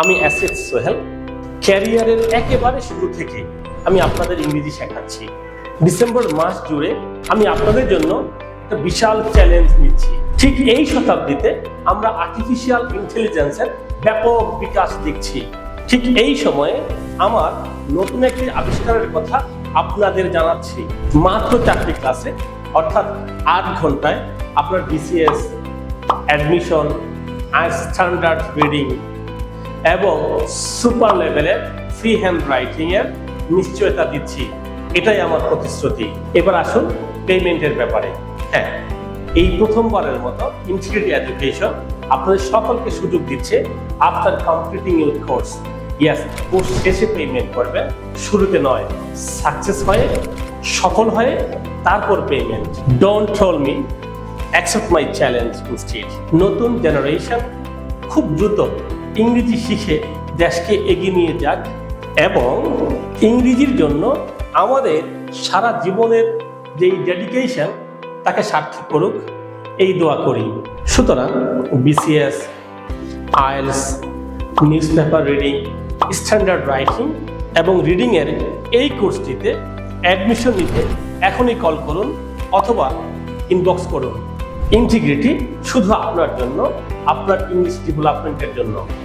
আমি অ্যাসেট সোহেল। ক্যারিয়ারের একেবারে শুরু থেকে আমি আপনাদের ইংরেজি শেখাচ্ছি। ডিসেম্বর মাস জুড়ে আমি আপনাদের জন্য একটা বিশাল চ্যালেঞ্জ নিচ্ছি। ঠিক এই শতাব্দীতে আমরা আর্টিফিশিয়াল ইন্টেলিজেন্সের ব্যাপক বিকাশ দেখছি। ঠিক এই সময়ে আমার নতুন একটি আবিষ্কারের কথা আপনাদের জানাচ্ছি। মাত্র 4টি ক্লাসে, অর্থাৎ 8 ঘন্টায় আপনার বিসিএস, অ্যাডমিশন, স্ট্যান্ডার্ড রিডিং এবং সুপার লেভেলের ফ্রি হ্যান্ড রাইটিং এর নিশ্চয়তা দিচ্ছি। এটাই আমার প্রতিশ্রুতি। এবার আসুন পেমেন্টের ব্যাপারে। হ্যাঁ, এই প্রথমবারের মতো ইন্টিগ্রেটেড এডুকেশন আপনাদের সকলকে সুযোগ দিচ্ছে after completing your course. Yes, course শেষে পেমেন্ট করবেন, শুরুতে নয়। সাকসেস হয়ে, সফল হয়ে তারপর payment. Don't troll me, accept my challenge instead. নতুন জেনারেশন খুব দ্রুত ইংরেজি শিখে দেশকে এগিয়ে নিয়ে যাক এবং ইংরেজির জন্য আমাদের সারা জীবনের যেই ডেডিকেশন তাকে সার্থক করুক, এই দোয়া করি। সুতরাং BCS, IELTS, news paper reading, standard writing এবং রিডিংয়ের এই কোর্সটিতে অ্যাডমিশন নিতে এখনই কল করুন অথবা ইনবক্স করুন। ইন্টিগ্রিটি শুধু আপনার জন্য, আপনার ইংলিশ ডেভেলপমেন্টের জন্য।